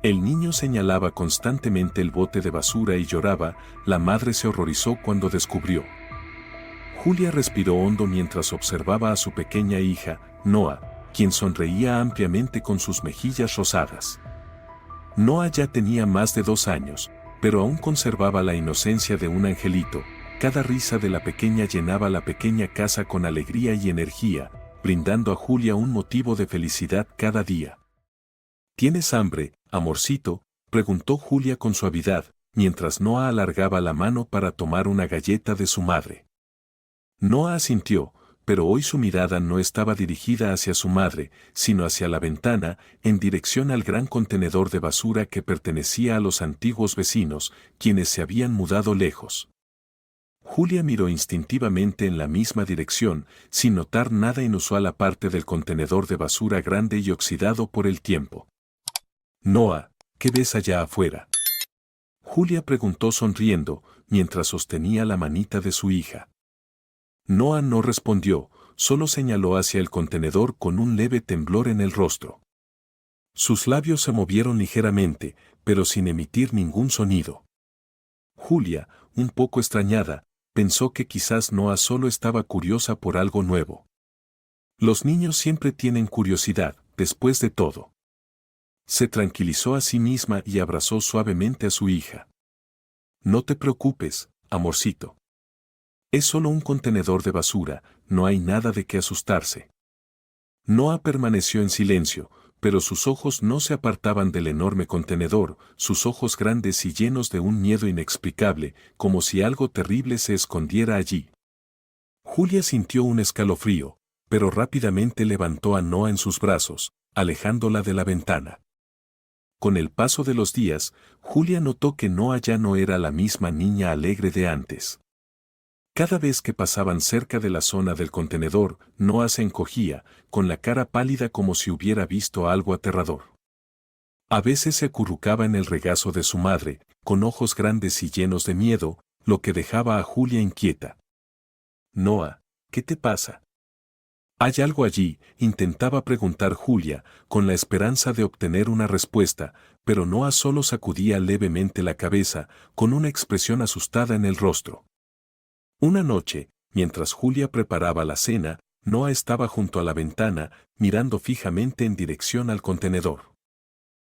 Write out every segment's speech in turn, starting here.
El niño señalaba constantemente el bote de basura y lloraba. La madre se horrorizó cuando descubrió. Julia respiró hondo mientras observaba a su pequeña hija, Noah, quien sonreía ampliamente con sus mejillas rosadas. Noah ya tenía más de 2 años, pero aún conservaba la inocencia de un angelito. Cada risa de la pequeña llenaba la pequeña casa con alegría y energía, brindando a Julia un motivo de felicidad cada día. ¿Tienes hambre, amorcito?, preguntó Julia con suavidad, mientras Noah alargaba la mano para tomar una galleta de su madre. Noah asintió, pero hoy su mirada no estaba dirigida hacia su madre, sino hacia la ventana, en dirección al gran contenedor de basura que pertenecía a los antiguos vecinos, quienes se habían mudado lejos. Julia miró instintivamente en la misma dirección, sin notar nada inusual aparte del contenedor de basura grande y oxidado por el tiempo. Noah, ¿qué ves allá afuera?, Julia preguntó sonriendo, mientras sostenía la manita de su hija. Noah no respondió, solo señaló hacia el contenedor con un leve temblor en el rostro. Sus labios se movieron ligeramente, pero sin emitir ningún sonido. Julia, un poco extrañada, pensó que quizás Noah solo estaba curiosa por algo nuevo. Los niños siempre tienen curiosidad, después de todo. Se tranquilizó a sí misma y abrazó suavemente a su hija. No te preocupes, amorcito. Es solo un contenedor de basura, no hay nada de qué asustarse. Noah permaneció en silencio, pero sus ojos no se apartaban del enorme contenedor, sus ojos grandes y llenos de un miedo inexplicable, como si algo terrible se escondiera allí. Julia sintió un escalofrío, pero rápidamente levantó a Noah en sus brazos, alejándola de la ventana. Con el paso de los días, Julia notó que Noah ya no era la misma niña alegre de antes. Cada vez que pasaban cerca de la zona del contenedor, Noah se encogía, con la cara pálida como si hubiera visto algo aterrador. A veces se acurrucaba en el regazo de su madre, con ojos grandes y llenos de miedo, lo que dejaba a Julia inquieta. Noah, ¿qué te pasa? ¿Hay algo allí?, intentaba preguntar Julia, con la esperanza de obtener una respuesta, pero Noah solo sacudía levemente la cabeza, con una expresión asustada en el rostro. Una noche, mientras Julia preparaba la cena, Noah estaba junto a la ventana, mirando fijamente en dirección al contenedor.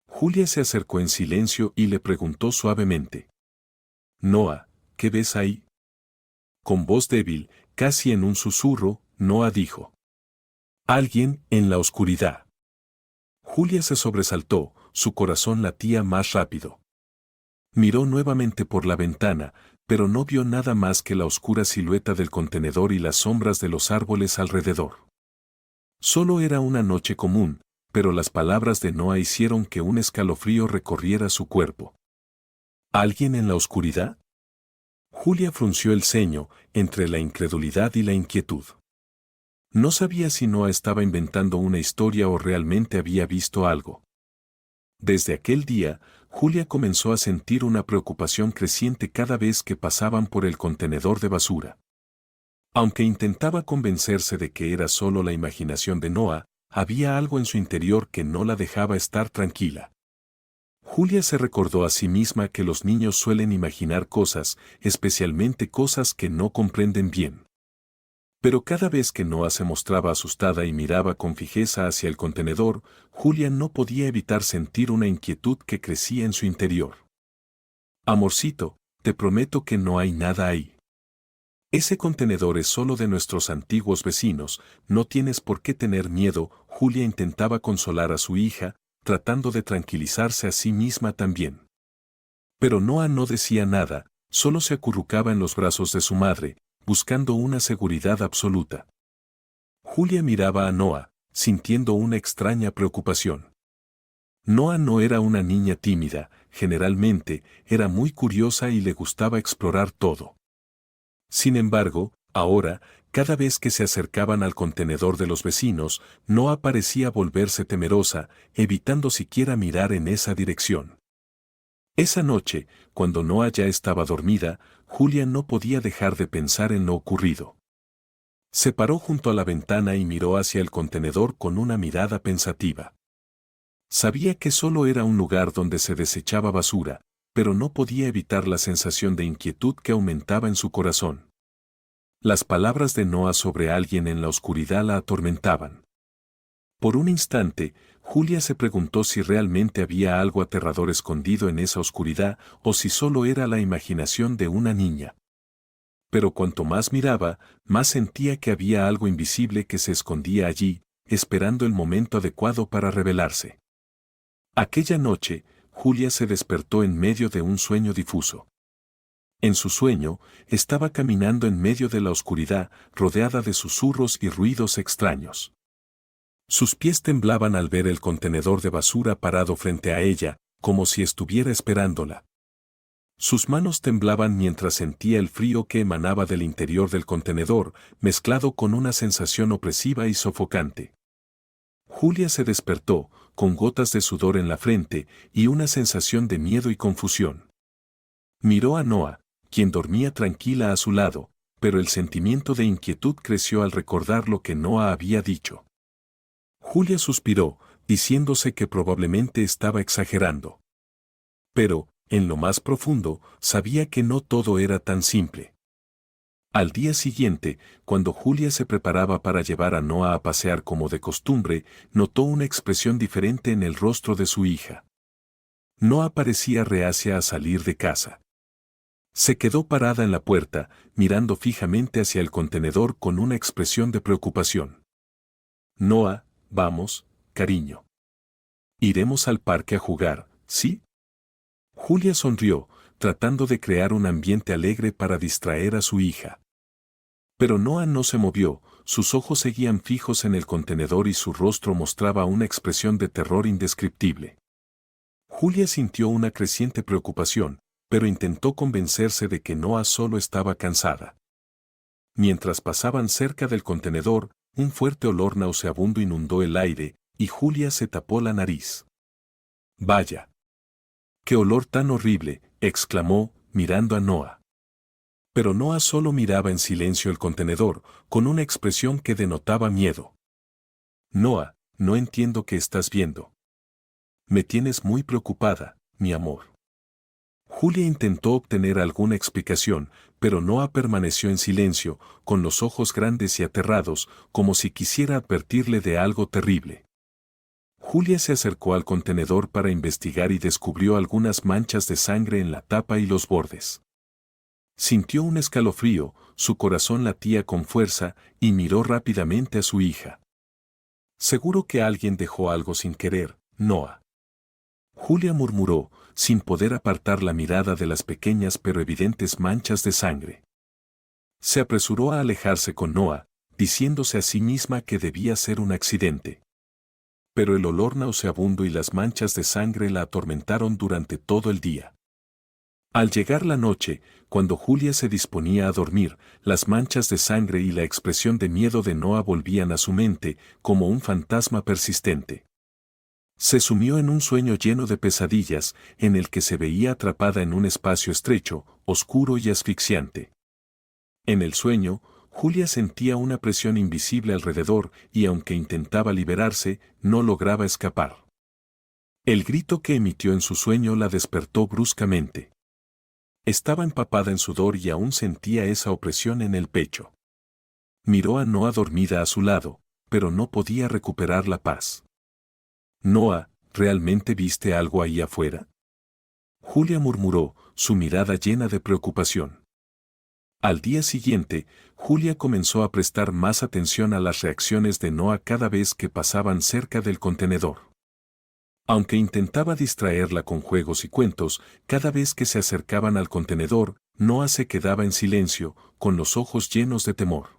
Julia se acercó en silencio y le preguntó suavemente. Noah, ¿qué ves ahí? Con voz débil, casi en un susurro, Noah dijo. Alguien en la oscuridad. Julia se sobresaltó, su corazón latía más rápido. Miró nuevamente por la ventana, pero no vio nada más que la oscura silueta del contenedor y las sombras de los árboles alrededor. Solo era una noche común, pero las palabras de Noah hicieron que un escalofrío recorriera su cuerpo. ¿Alguien en la oscuridad? Julia frunció el ceño, entre la incredulidad y la inquietud. No sabía si Noah estaba inventando una historia o realmente había visto algo. Desde aquel día, Julia comenzó a sentir una preocupación creciente cada vez que pasaban por el contenedor de basura. Aunque intentaba convencerse de que era solo la imaginación de Noah, había algo en su interior que no la dejaba estar tranquila. Julia se recordó a sí misma que los niños suelen imaginar cosas, especialmente cosas que no comprenden bien. Pero cada vez que Noah se mostraba asustada y miraba con fijeza hacia el contenedor, Julia no podía evitar sentir una inquietud que crecía en su interior. Amorcito, te prometo que no hay nada ahí. Ese contenedor es solo de nuestros antiguos vecinos, no tienes por qué tener miedo. Julia intentaba consolar a su hija, tratando de tranquilizarse a sí misma también. Pero Noah no decía nada, solo se acurrucaba en los brazos de su madre, buscando una seguridad absoluta. Julia miraba a Noah, sintiendo una extraña preocupación. Noah no era una niña tímida, generalmente, era muy curiosa y le gustaba explorar todo. Sin embargo, ahora, cada vez que se acercaban al contenedor de los vecinos, Noah parecía volverse temerosa, evitando siquiera mirar en esa dirección. Esa noche, cuando Noah ya estaba dormida, Julia no podía dejar de pensar en lo ocurrido. Se paró junto a la ventana y miró hacia el contenedor con una mirada pensativa. Sabía que solo era un lugar donde se desechaba basura, pero no podía evitar la sensación de inquietud que aumentaba en su corazón. Las palabras de Noah sobre alguien en la oscuridad la atormentaban. Por un instante, Julia se preguntó si realmente había algo aterrador escondido en esa oscuridad o si solo era la imaginación de una niña. Pero cuanto más miraba, más sentía que había algo invisible que se escondía allí, esperando el momento adecuado para revelarse. Aquella noche, Julia se despertó en medio de un sueño difuso. En su sueño, estaba caminando en medio de la oscuridad, rodeada de susurros y ruidos extraños. Sus pies temblaban al ver el contenedor de basura parado frente a ella, como si estuviera esperándola. Sus manos temblaban mientras sentía el frío que emanaba del interior del contenedor, mezclado con una sensación opresiva y sofocante. Julia se despertó, con gotas de sudor en la frente y una sensación de miedo y confusión. Miró a Noah, quien dormía tranquila a su lado, pero el sentimiento de inquietud creció al recordar lo que Noah había dicho. Julia suspiró, diciéndose que probablemente estaba exagerando. Pero, en lo más profundo, sabía que no todo era tan simple. Al día siguiente, cuando Julia se preparaba para llevar a Noah a pasear como de costumbre, notó una expresión diferente en el rostro de su hija. Noah parecía reacia a salir de casa. Se quedó parada en la puerta, mirando fijamente hacia el contenedor con una expresión de preocupación. Noah, vamos, cariño. Iremos al parque a jugar, ¿sí? Julia sonrió, tratando de crear un ambiente alegre para distraer a su hija. Pero Noah no se movió, sus ojos seguían fijos en el contenedor y su rostro mostraba una expresión de terror indescriptible. Julia sintió una creciente preocupación, pero intentó convencerse de que Noah solo estaba cansada. Mientras pasaban cerca del contenedor, un fuerte olor nauseabundo inundó el aire, y Julia se tapó la nariz. «Vaya. ¡Qué olor tan horrible!», exclamó, mirando a Noah. Pero Noah solo miraba en silencio el contenedor, con una expresión que denotaba miedo. «Noah, no entiendo qué estás viendo. Me tienes muy preocupada, mi amor». Julia intentó obtener alguna explicación, pero Noah permaneció en silencio, con los ojos grandes y aterrados, como si quisiera advertirle de algo terrible. Julia se acercó al contenedor para investigar y descubrió algunas manchas de sangre en la tapa y los bordes. Sintió un escalofrío, su corazón latía con fuerza y miró rápidamente a su hija. «Seguro que alguien dejó algo sin querer, Noah». Julia murmuró, sin poder apartar la mirada de las pequeñas pero evidentes manchas de sangre. Se apresuró a alejarse con Noah, diciéndose a sí misma que debía ser un accidente. Pero el olor nauseabundo y las manchas de sangre la atormentaron durante todo el día. Al llegar la noche, cuando Julia se disponía a dormir, las manchas de sangre y la expresión de miedo de Noah volvían a su mente, como un fantasma persistente. Se sumió en un sueño lleno de pesadillas, en el que se veía atrapada en un espacio estrecho, oscuro y asfixiante. En el sueño, Julia sentía una presión invisible alrededor y aunque intentaba liberarse, no lograba escapar. El grito que emitió en su sueño la despertó bruscamente. Estaba empapada en sudor y aún sentía esa opresión en el pecho. Miró a Noah dormida a su lado, pero no podía recuperar la paz. «Noah, ¿realmente viste algo ahí afuera?», Julia murmuró, su mirada llena de preocupación. Al día siguiente, Julia comenzó a prestar más atención a las reacciones de Noah cada vez que pasaban cerca del contenedor. Aunque intentaba distraerla con juegos y cuentos, cada vez que se acercaban al contenedor, Noah se quedaba en silencio, con los ojos llenos de temor.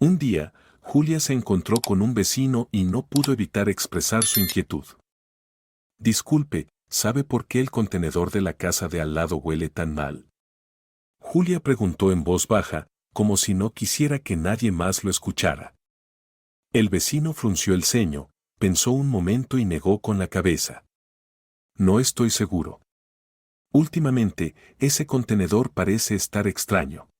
Un día, Julia se encontró con un vecino y no pudo evitar expresar su inquietud. «Disculpe, ¿sabe por qué el contenedor de la casa de al lado huele tan mal?», Julia preguntó en voz baja, como si no quisiera que nadie más lo escuchara. El vecino frunció el ceño, pensó un momento y negó con la cabeza. «No estoy seguro. Últimamente, ese contenedor parece estar extraño.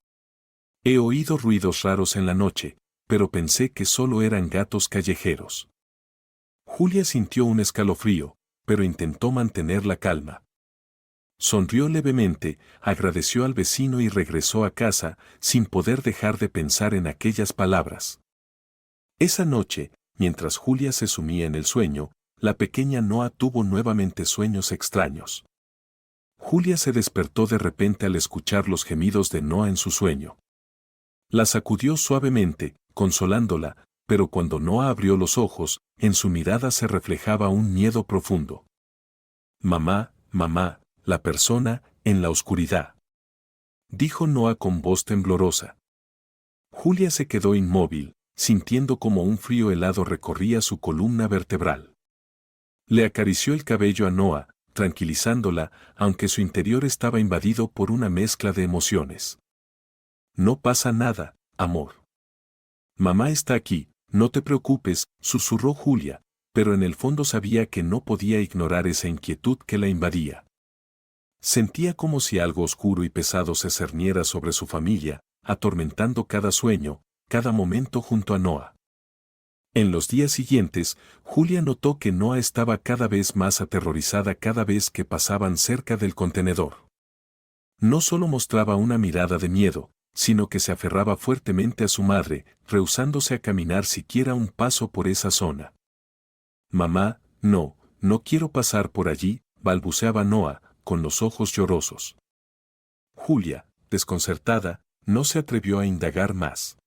He oído ruidos raros en la noche, pero pensé que solo eran gatos callejeros». Julia sintió un escalofrío, pero intentó mantener la calma. Sonrió levemente, agradeció al vecino y regresó a casa, sin poder dejar de pensar en aquellas palabras. Esa noche, mientras Julia se sumía en el sueño, la pequeña Noa tuvo nuevamente sueños extraños. Julia se despertó de repente al escuchar los gemidos de Noa en su sueño. La sacudió suavemente, consolándola, pero cuando Noa abrió los ojos, en su mirada se reflejaba un miedo profundo. Mamá, mamá, la persona, en la oscuridad. Dijo Noa con voz temblorosa. Julia se quedó inmóvil, sintiendo como un frío helado recorría su columna vertebral. Le acarició el cabello a Noa, tranquilizándola, aunque su interior estaba invadido por una mezcla de emociones. No pasa nada, amor. Mamá está aquí, no te preocupes, susurró Julia, pero en el fondo sabía que no podía ignorar esa inquietud que la invadía. Sentía como si algo oscuro y pesado se cerniera sobre su familia, atormentando cada sueño, cada momento junto a Noa. En los días siguientes, Julia notó que Noa estaba cada vez más aterrorizada cada vez que pasaban cerca del contenedor. No solo mostraba una mirada de miedo, sino que se aferraba fuertemente a su madre, rehusándose a caminar siquiera un paso por esa zona. Mamá, no quiero pasar por allí, balbuceaba Noa, con los ojos llorosos. Julia, desconcertada, no se atrevió a indagar más.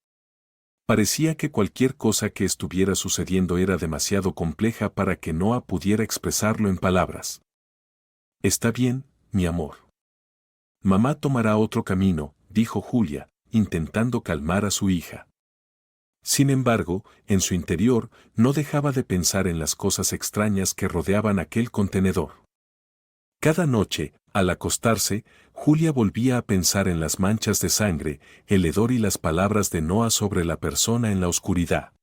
Parecía que cualquier cosa que estuviera sucediendo era demasiado compleja para que Noa pudiera expresarlo en palabras. Está bien, mi amor. Mamá tomará otro camino, dijo Julia, intentando calmar a su hija. Sin embargo, en su interior, no dejaba de pensar en las cosas extrañas que rodeaban aquel contenedor. Cada noche, al acostarse, Julia volvía a pensar en las manchas de sangre, el hedor y las palabras de Noa sobre la persona en la oscuridad.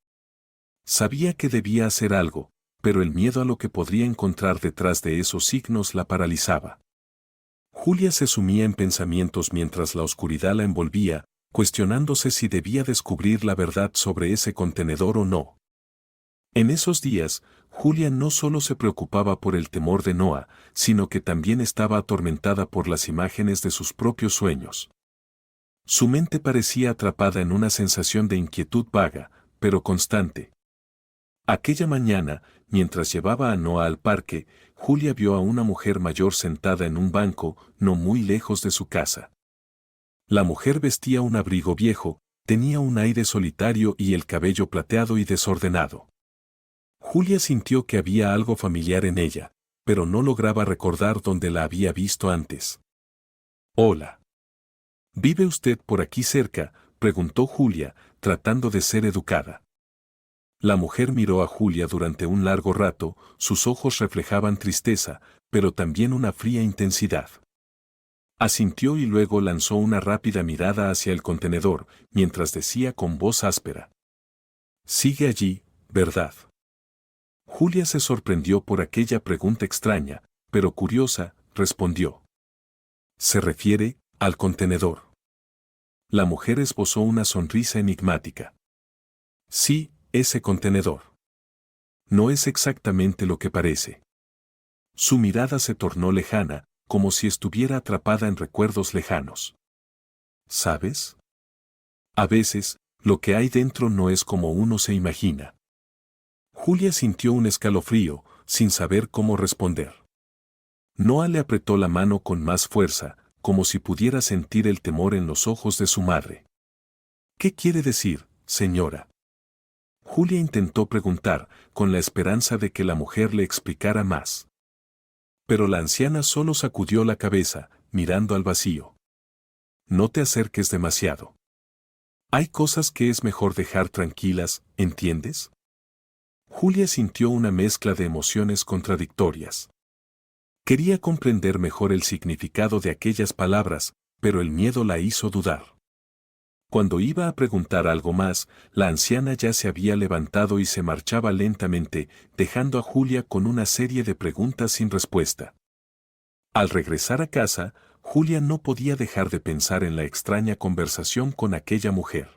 Sabía que debía hacer algo, pero el miedo a lo que podría encontrar detrás de esos signos la paralizaba. Julia se sumía en pensamientos mientras la oscuridad la envolvía, cuestionándose si debía descubrir la verdad sobre ese contenedor o no. En esos días, Julia no solo se preocupaba por el temor de Noa, sino que también estaba atormentada por las imágenes de sus propios sueños. Su mente parecía atrapada en una sensación de inquietud vaga, pero constante. Aquella mañana, mientras llevaba a Noa al parque, Julia vio a una mujer mayor sentada en un banco, no muy lejos de su casa. La mujer vestía un abrigo viejo, tenía un aire solitario y el cabello plateado y desordenado. Julia sintió que había algo familiar en ella, pero no lograba recordar dónde la había visto antes. Hola. ¿Vive usted por aquí cerca?, preguntó Julia, tratando de ser educada. La mujer miró a Julia durante un largo rato, sus ojos reflejaban tristeza, pero también una fría intensidad. Asintió y luego lanzó una rápida mirada hacia el contenedor, mientras decía con voz áspera. Sigue allí, ¿verdad? Julia se sorprendió por aquella pregunta extraña, pero curiosa, respondió. ¿Se refiere al contenedor? La mujer esbozó una sonrisa enigmática. Sí, ese contenedor. No es exactamente lo que parece. Su mirada se tornó lejana, como si estuviera atrapada en recuerdos lejanos. ¿Sabes? A veces, lo que hay dentro no es como uno se imagina. Julia sintió un escalofrío, sin saber cómo responder. Noa le apretó la mano con más fuerza, como si pudiera sentir el temor en los ojos de su madre. ¿Qué quiere decir, señora? Julia intentó preguntar, con la esperanza de que la mujer le explicara más. Pero la anciana solo sacudió la cabeza, mirando al vacío. No te acerques demasiado. Hay cosas que es mejor dejar tranquilas, ¿entiendes? Julia sintió una mezcla de emociones contradictorias. Quería comprender mejor el significado de aquellas palabras, pero el miedo la hizo dudar. Cuando iba a preguntar algo más, la anciana ya se había levantado y se marchaba lentamente, dejando a Julia con una serie de preguntas sin respuesta. Al regresar a casa, Julia no podía dejar de pensar en la extraña conversación con aquella mujer.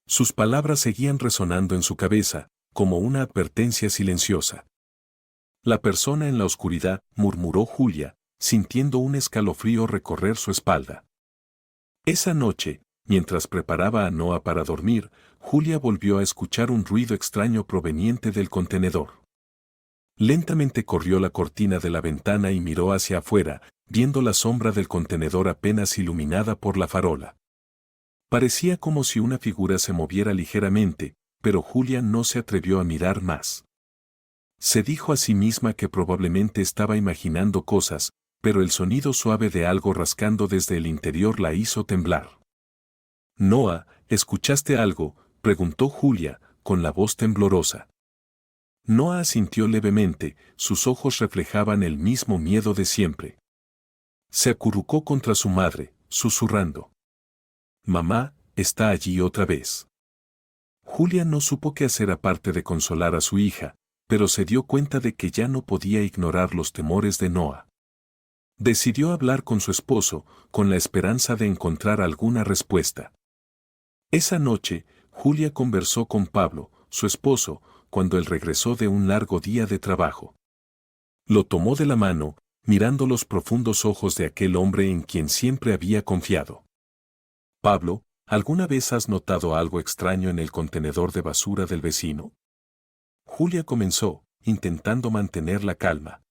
Sus palabras seguían resonando en su cabeza, como una advertencia silenciosa. La persona en la oscuridad, murmuró Julia, sintiendo un escalofrío recorrer su espalda. Esa noche, mientras preparaba a Noah para dormir, Julia volvió a escuchar un ruido extraño proveniente del contenedor. Lentamente corrió la cortina de la ventana y miró hacia afuera, viendo la sombra del contenedor apenas iluminada por la farola. Parecía como si una figura se moviera ligeramente, pero Julia no se atrevió a mirar más. Se dijo a sí misma que probablemente estaba imaginando cosas, pero el sonido suave de algo rascando desde el interior la hizo temblar. «Noah, ¿escuchaste algo?», preguntó Julia, con la voz temblorosa. Noah asintió levemente, sus ojos reflejaban el mismo miedo de siempre. Se acurrucó contra su madre, susurrando. «Mamá, está allí otra vez». Julia no supo qué hacer aparte de consolar a su hija, pero se dio cuenta de que ya no podía ignorar los temores de Noah. Decidió hablar con su esposo, con la esperanza de encontrar alguna respuesta. Esa noche, Julia conversó con Pablo, su esposo, cuando él regresó de un largo día de trabajo. Lo tomó de la mano, mirando los profundos ojos de aquel hombre en quien siempre había confiado. «Pablo, ¿alguna vez has notado algo extraño en el contenedor de basura del vecino?», Julia comenzó, intentando mantener la calma.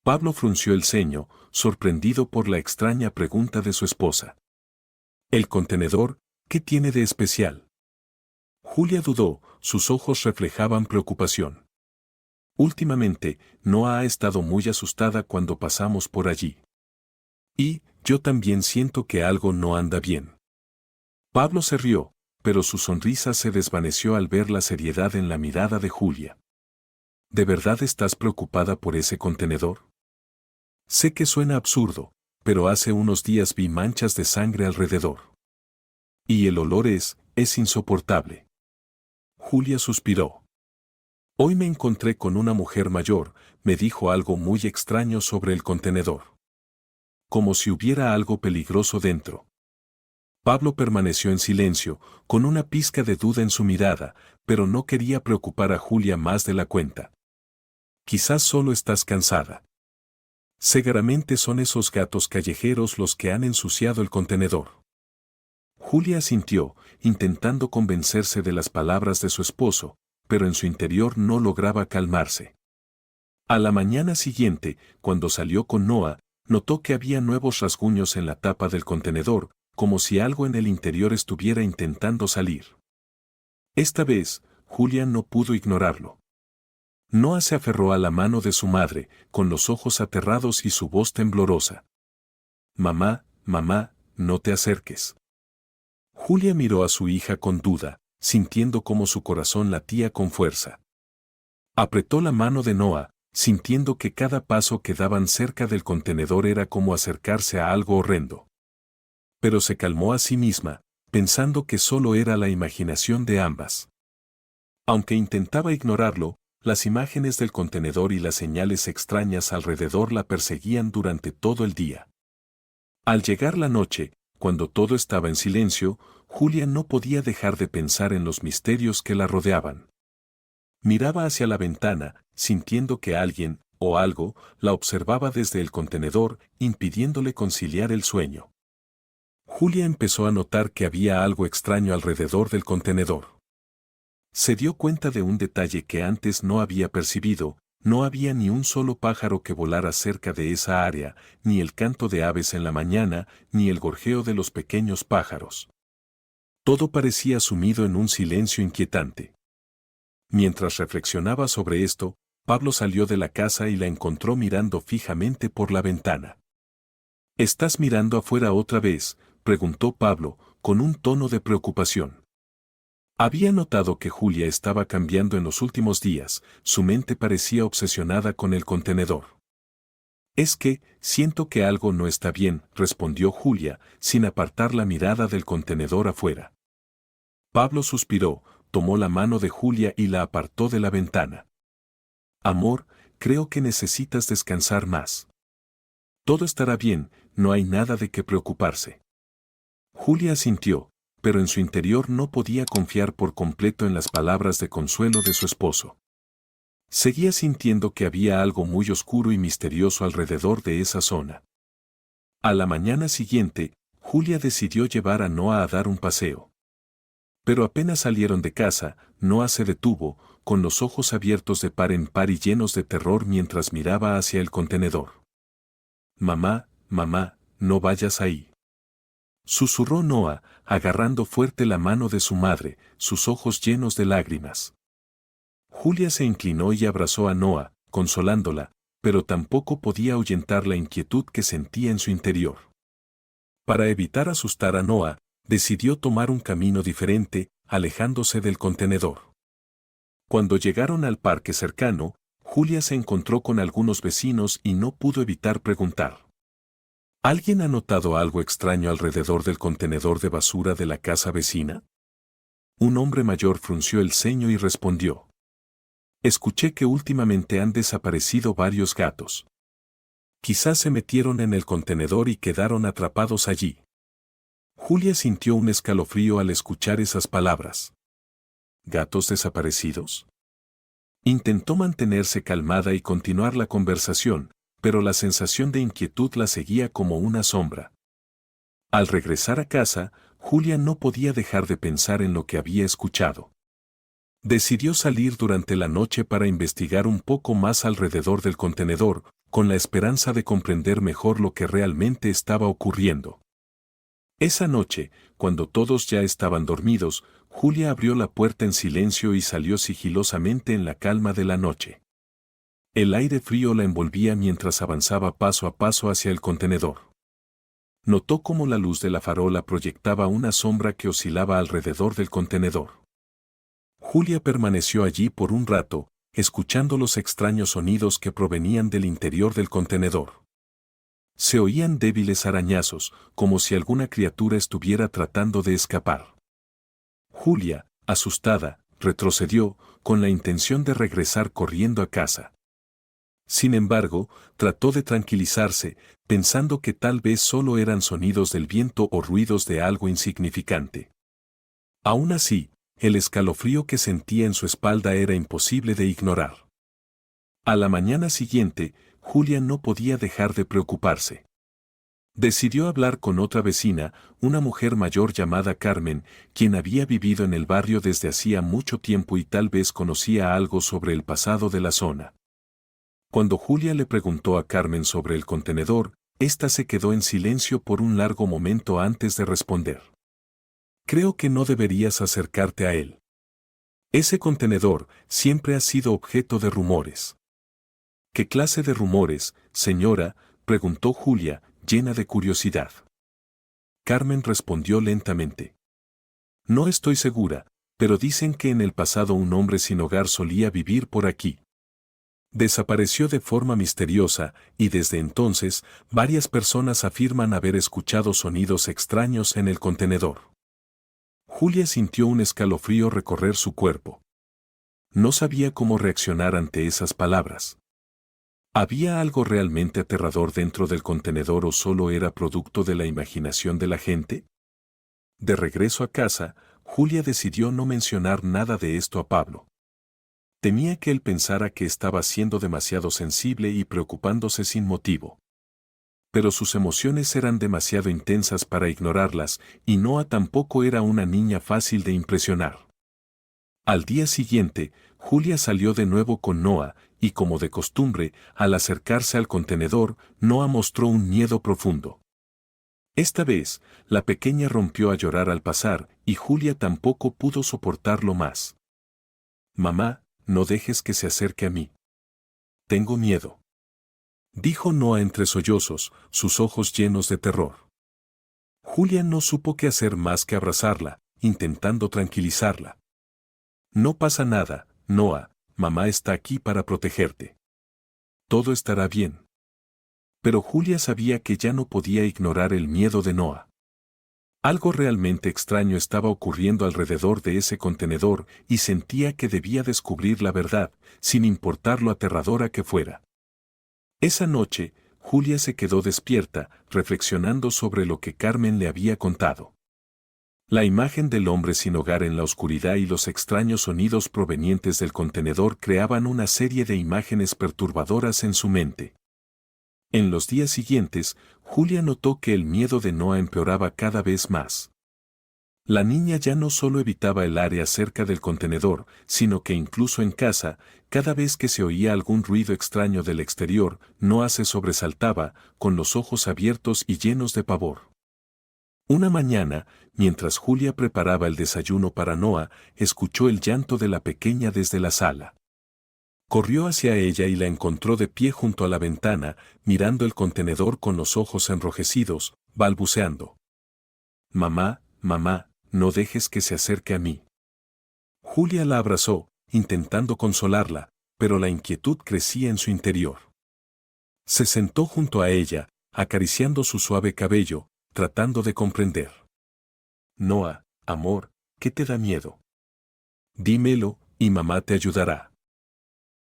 Pablo frunció el ceño, sorprendido por la extraña pregunta de su esposa. «¿El contenedor? ¿Qué tiene de especial?». Julia dudó, sus ojos reflejaban preocupación. «Últimamente, Noah ha estado muy asustada cuando pasamos por allí. Y, yo también siento que algo no anda bien». Pablo se rió, pero su sonrisa se desvaneció al ver la seriedad en la mirada de Julia. «¿De verdad estás preocupada por ese contenedor?». «Sé que suena absurdo, pero hace unos días vi manchas de sangre alrededor. Y el olor es insoportable». Julia suspiró. «Hoy me encontré con una mujer mayor», me dijo algo muy extraño sobre el contenedor. Como si hubiera algo peligroso dentro. Pablo permaneció en silencio, con una pizca de duda en su mirada, pero no quería preocupar a Julia más de la cuenta. «Quizás solo estás cansada. Seguramente son esos gatos callejeros los que han ensuciado el contenedor». Julia asintió, intentando convencerse de las palabras de su esposo, pero en su interior no lograba calmarse. A la mañana siguiente, cuando salió con Noah, notó que había nuevos rasguños en la tapa del contenedor, como si algo en el interior estuviera intentando salir. Esta vez, Julia no pudo ignorarlo. Noah se aferró a la mano de su madre, con los ojos aterrados y su voz temblorosa. «Mamá, mamá, no te acerques». Julia miró a su hija con duda, sintiendo cómo su corazón latía con fuerza. Apretó la mano de Noah, sintiendo que cada paso que daban cerca del contenedor era como acercarse a algo horrendo. Pero se calmó a sí misma, pensando que solo era la imaginación de ambas. Aunque intentaba ignorarlo, las imágenes del contenedor y las señales extrañas alrededor la perseguían durante todo el día. Al llegar la noche, cuando todo estaba en silencio, Julia no podía dejar de pensar en los misterios que la rodeaban. Miraba hacia la ventana, sintiendo que alguien, o algo, la observaba desde el contenedor, impidiéndole conciliar el sueño. Julia empezó a notar que había algo extraño alrededor del contenedor. Se dio cuenta de un detalle que antes no había percibido: no había ni un solo pájaro que volara cerca de esa área, ni el canto de aves en la mañana, ni el gorjeo de los pequeños pájaros. Todo parecía sumido en un silencio inquietante. Mientras reflexionaba sobre esto, Pablo salió de la casa y la encontró mirando fijamente por la ventana. «¿Estás mirando afuera otra vez?», preguntó Pablo, con un tono de preocupación. Había notado que Julia estaba cambiando en los últimos días, su mente parecía obsesionada con el contenedor. «Es que, siento que algo no está bien», respondió Julia, sin apartar la mirada del contenedor afuera. Pablo suspiró, tomó la mano de Julia y la apartó de la ventana. «Amor, creo que necesitas descansar más. Todo estará bien, no hay nada de qué preocuparse». Julia asintió, pero en su interior no podía confiar por completo en las palabras de consuelo de su esposo. Seguía sintiendo que había algo muy oscuro y misterioso alrededor de esa zona. A la mañana siguiente, Julia decidió llevar a Noah a dar un paseo. Pero apenas salieron de casa, Noah se detuvo, con los ojos abiertos de par en par y llenos de terror mientras miraba hacia el contenedor. «Mamá, mamá, no vayas ahí», susurró Noah, agarrando fuerte la mano de su madre, sus ojos llenos de lágrimas. Julia se inclinó y abrazó a Noah, consolándola, pero tampoco podía ahuyentar la inquietud que sentía en su interior. Para evitar asustar a Noah, decidió tomar un camino diferente, alejándose del contenedor. Cuando llegaron al parque cercano, Julia se encontró con algunos vecinos y no pudo evitar preguntar: ¿alguien ha notado algo extraño alrededor del contenedor de basura de la casa vecina? Un hombre mayor frunció el ceño y respondió: escuché que últimamente han desaparecido varios gatos. Quizás se metieron en el contenedor y quedaron atrapados allí. Julia sintió un escalofrío al escuchar esas palabras. ¿Gatos desaparecidos? Intentó mantenerse calmada y continuar la conversación, pero la sensación de inquietud la seguía como una sombra. Al regresar a casa, Julia no podía dejar de pensar en lo que había escuchado. Decidió salir durante la noche para investigar un poco más alrededor del contenedor, con la esperanza de comprender mejor lo que realmente estaba ocurriendo. Esa noche, cuando todos ya estaban dormidos, Julia abrió la puerta en silencio y salió sigilosamente en la calma de la noche. El aire frío la envolvía mientras avanzaba paso a paso hacia el contenedor. Notó cómo la luz de la farola proyectaba una sombra que oscilaba alrededor del contenedor. Julia permaneció allí por un rato, escuchando los extraños sonidos que provenían del interior del contenedor. Se oían débiles arañazos, como si alguna criatura estuviera tratando de escapar. Julia, asustada, retrocedió, con la intención de regresar corriendo a casa. Sin embargo, trató de tranquilizarse, pensando que tal vez solo eran sonidos del viento o ruidos de algo insignificante. Aún así, el escalofrío que sentía en su espalda era imposible de ignorar. A la mañana siguiente, Julia no podía dejar de preocuparse. Decidió hablar con otra vecina, una mujer mayor llamada Carmen, quien había vivido en el barrio desde hacía mucho tiempo y tal vez conocía algo sobre el pasado de la zona. Cuando Julia le preguntó a Carmen sobre el contenedor, ésta se quedó en silencio por un largo momento antes de responder. Creo que no deberías acercarte a él. Ese contenedor siempre ha sido objeto de rumores. ¿Qué clase de rumores, señora?, preguntó Julia, llena de curiosidad. Carmen respondió lentamente. No estoy segura, pero dicen que en el pasado un hombre sin hogar solía vivir por aquí. Desapareció de forma misteriosa, y desde entonces, varias personas afirman haber escuchado sonidos extraños en el contenedor. Julia sintió un escalofrío recorrer su cuerpo. No sabía cómo reaccionar ante esas palabras. ¿Había algo realmente aterrador dentro del contenedor o solo era producto de la imaginación de la gente? De regreso a casa, Julia decidió no mencionar nada de esto a Pablo. Temía que él pensara que estaba siendo demasiado sensible y preocupándose sin motivo. Pero sus emociones eran demasiado intensas para ignorarlas, y Noah tampoco era una niña fácil de impresionar. Al día siguiente, Julia salió de nuevo con Noah, y como de costumbre, al acercarse al contenedor, Noah mostró un miedo profundo. Esta vez, la pequeña rompió a llorar al pasar, y Julia tampoco pudo soportarlo más. Mamá, no dejes que se acerque a mí. Tengo miedo, dijo Noah entre sollozos, sus ojos llenos de terror. Julia no supo qué hacer más que abrazarla, intentando tranquilizarla. No pasa nada, Noah, mamá está aquí para protegerte. Todo estará bien. Pero Julia sabía que ya no podía ignorar el miedo de Noah. Algo realmente extraño estaba ocurriendo alrededor de ese contenedor y sentía que debía descubrir la verdad, sin importar lo aterradora que fuera. Esa noche, Julia se quedó despierta, reflexionando sobre lo que Carmen le había contado. La imagen del hombre sin hogar en la oscuridad y los extraños sonidos provenientes del contenedor creaban una serie de imágenes perturbadoras en su mente. En los días siguientes, Julia notó que el miedo de Noah empeoraba cada vez más. La niña ya no solo evitaba el área cerca del contenedor, sino que incluso en casa, cada vez que se oía algún ruido extraño del exterior, Noah se sobresaltaba, con los ojos abiertos y llenos de pavor. Una mañana, mientras Julia preparaba el desayuno para Noah, escuchó el llanto de la pequeña desde la sala. Corrió hacia ella y la encontró de pie junto a la ventana, mirando el contenedor con los ojos enrojecidos, balbuceando. «Mamá, mamá, no dejes que se acerque a mí». Julia la abrazó, intentando consolarla, pero la inquietud crecía en su interior. Se sentó junto a ella, acariciando su suave cabello, tratando de comprender. «Noah, amor, ¿qué te da miedo? Dímelo, y mamá te ayudará».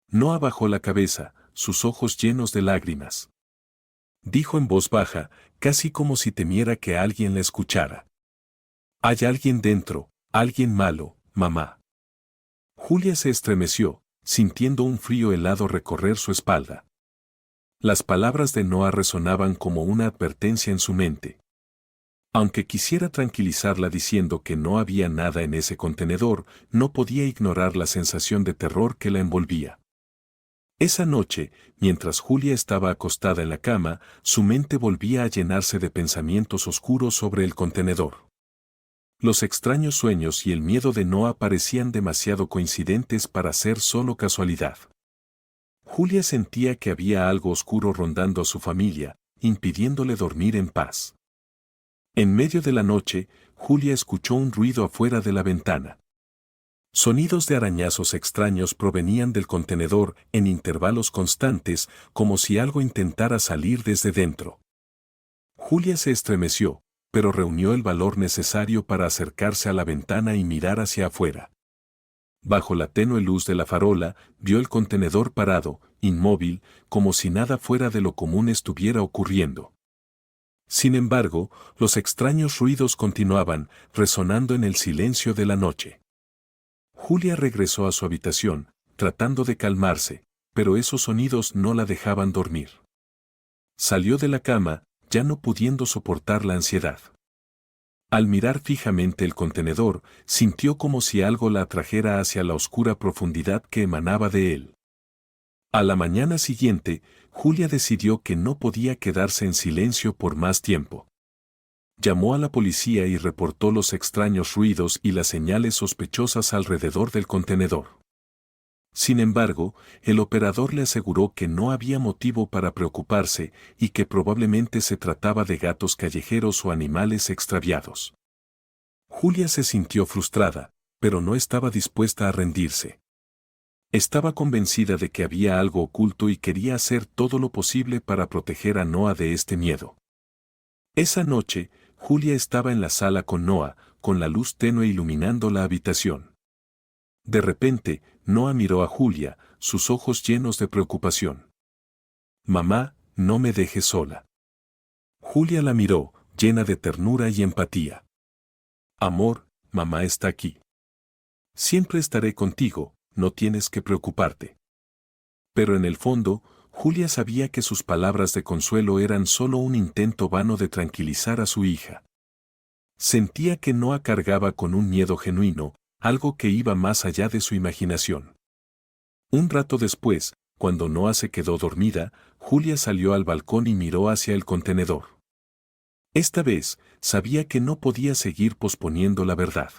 Noah bajó la cabeza, sus ojos llenos de lágrimas. Dijo en voz baja, casi como si temiera que alguien la escuchara. «Hay alguien dentro, alguien malo, mamá». Julia se estremeció, sintiendo un frío helado recorrer su espalda. Las palabras de Noah resonaban como una advertencia en su mente. Aunque quisiera tranquilizarla diciendo que no había nada en ese contenedor, no podía ignorar la sensación de terror que la envolvía. Esa noche, mientras Julia estaba acostada en la cama, su mente volvía a llenarse de pensamientos oscuros sobre el contenedor. Los extraños sueños y el miedo de Noah parecían demasiado coincidentes para ser solo casualidad. Julia sentía que había algo oscuro rondando a su familia, impidiéndole dormir en paz. En medio de la noche, Julia escuchó un ruido afuera de la ventana. Sonidos de arañazos extraños provenían del contenedor en intervalos constantes, como si algo intentara salir desde dentro. Julia se estremeció, pero reunió el valor necesario para acercarse a la ventana y mirar hacia afuera. Bajo la tenue luz de la farola, vio el contenedor parado, inmóvil, como si nada fuera de lo común estuviera ocurriendo. Sin embargo, los extraños ruidos continuaban, resonando en el silencio de la noche. Julia regresó a su habitación, tratando de calmarse, pero esos sonidos no la dejaban dormir. Salió de la cama, ya no pudiendo soportar la ansiedad. Al mirar fijamente el contenedor, sintió como si algo la atrajera hacia la oscura profundidad que emanaba de él. A la mañana siguiente, Julia decidió que no podía quedarse en silencio por más tiempo. Llamó a la policía y reportó los extraños ruidos y las señales sospechosas alrededor del contenedor. Sin embargo, el operador le aseguró que no había motivo para preocuparse y que probablemente se trataba de gatos callejeros o animales extraviados. Julia se sintió frustrada, pero no estaba dispuesta a rendirse. Estaba convencida de que había algo oculto y quería hacer todo lo posible para proteger a Noah de este miedo. Esa noche, Julia estaba en la sala con Noah, con la luz tenue iluminando la habitación. De repente, Noah miró a Julia, sus ojos llenos de preocupación. «Mamá, no me dejes sola». Julia la miró, llena de ternura y empatía. «Amor, mamá está aquí. Siempre estaré contigo, no tienes que preocuparte». Pero en el fondo, Julia sabía que sus palabras de consuelo eran solo un intento vano de tranquilizar a su hija. Sentía que Noah cargaba con un miedo genuino, algo que iba más allá de su imaginación. Un rato después, cuando Noah se quedó dormida, Julia salió al balcón y miró hacia el contenedor. Esta vez, sabía que no podía seguir posponiendo la verdad.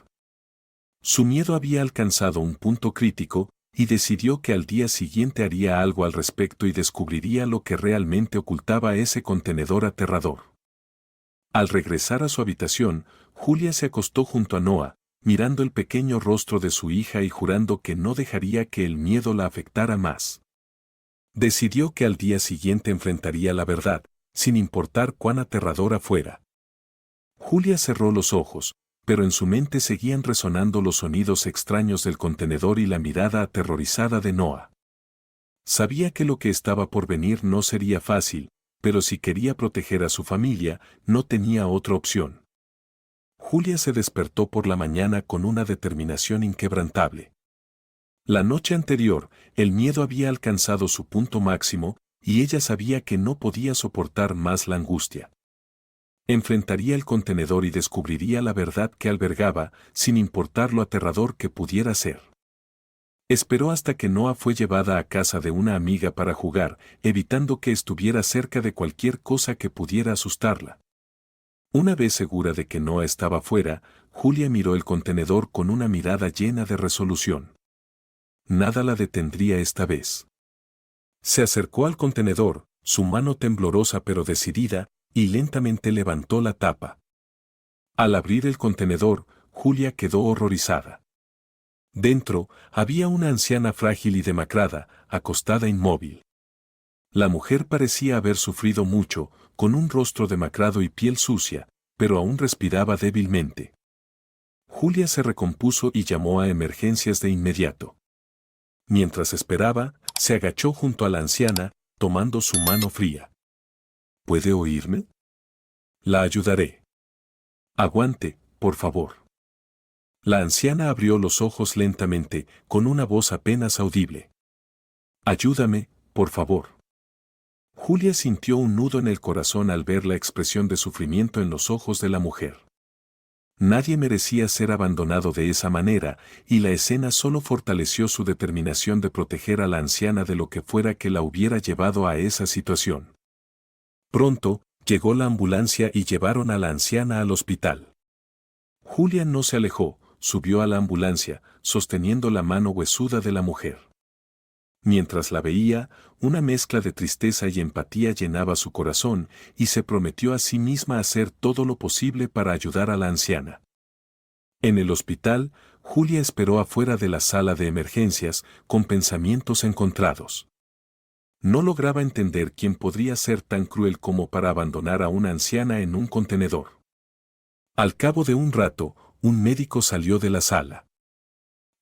Su miedo había alcanzado un punto crítico, y decidió que al día siguiente haría algo al respecto y descubriría lo que realmente ocultaba ese contenedor aterrador. Al regresar a su habitación, Julia se acostó junto a Noah, mirando el pequeño rostro de su hija y jurando que no dejaría que el miedo la afectara más. Decidió que al día siguiente enfrentaría la verdad, sin importar cuán aterradora fuera. Julia cerró los ojos, pero en su mente seguían resonando los sonidos extraños del contenedor y la mirada aterrorizada de Noah. Sabía que lo que estaba por venir no sería fácil, pero si quería proteger a su familia, no tenía otra opción. Julia se despertó por la mañana con una determinación inquebrantable. La noche anterior, el miedo había alcanzado su punto máximo, y ella sabía que no podía soportar más la angustia. Enfrentaría el contenedor y descubriría la verdad que albergaba, sin importar lo aterrador que pudiera ser. Esperó hasta que Noah fue llevada a casa de una amiga para jugar, evitando que estuviera cerca de cualquier cosa que pudiera asustarla. Una vez segura de que Noah estaba fuera, Julia miró el contenedor con una mirada llena de resolución. Nada la detendría esta vez. Se acercó al contenedor, su mano temblorosa pero decidida, y lentamente levantó la tapa. Al abrir el contenedor, Julia quedó horrorizada. Dentro, había una anciana frágil y demacrada, acostada inmóvil. La mujer parecía haber sufrido mucho, con un rostro demacrado y piel sucia, pero aún respiraba débilmente. Julia se recompuso y llamó a emergencias de inmediato. Mientras esperaba, se agachó junto a la anciana, tomando su mano fría. ¿Puede oírme? La ayudaré. Aguante, por favor. La anciana abrió los ojos lentamente, con una voz apenas audible. Ayúdame, por favor. Julia sintió un nudo en el corazón al ver la expresión de sufrimiento en los ojos de la mujer. Nadie merecía ser abandonado de esa manera, y la escena solo fortaleció su determinación de proteger a la anciana de lo que fuera que la hubiera llevado a esa situación. Pronto, llegó la ambulancia y llevaron a la anciana al hospital. Julia no se alejó, subió a la ambulancia, sosteniendo la mano huesuda de la mujer. Mientras la veía, una mezcla de tristeza y empatía llenaba su corazón, y se prometió a sí misma hacer todo lo posible para ayudar a la anciana. En el hospital, Julia esperó afuera de la sala de emergencias, con pensamientos encontrados. No lograba entender quién podría ser tan cruel como para abandonar a una anciana en un contenedor. Al cabo de un rato, un médico salió de la sala.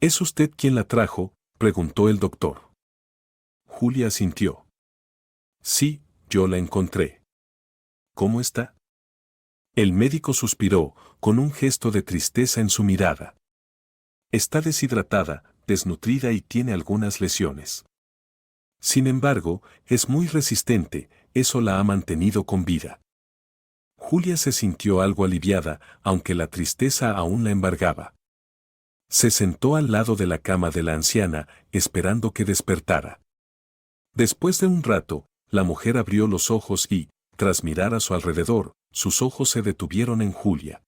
¿Es usted quien la trajo?, preguntó el doctor. Julia asintió. Sí, yo la encontré. ¿Cómo está? El médico suspiró, con un gesto de tristeza en su mirada. Está deshidratada, desnutrida y tiene algunas lesiones. Sin embargo, es muy resistente, eso la ha mantenido con vida. Julia se sintió algo aliviada, aunque la tristeza aún la embargaba. Se sentó al lado de la cama de la anciana, esperando que despertara. Después de un rato, la mujer abrió los ojos y, tras mirar a su alrededor, sus ojos se detuvieron en Julia.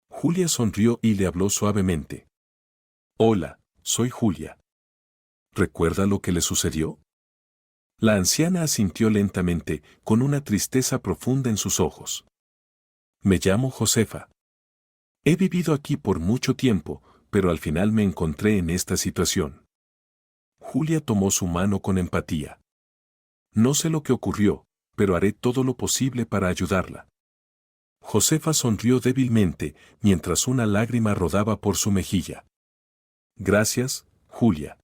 Julia sonrió y le habló suavemente. Hola, soy Julia. ¿Recuerda lo que le sucedió? La anciana asintió lentamente, con una tristeza profunda en sus ojos. Me llamo Josefa. He vivido aquí por mucho tiempo, pero al final me encontré en esta situación. Julia tomó su mano con empatía. No sé lo que ocurrió, pero haré todo lo posible para ayudarla. Josefa sonrió débilmente, mientras una lágrima rodaba por su mejilla. Gracias, Julia.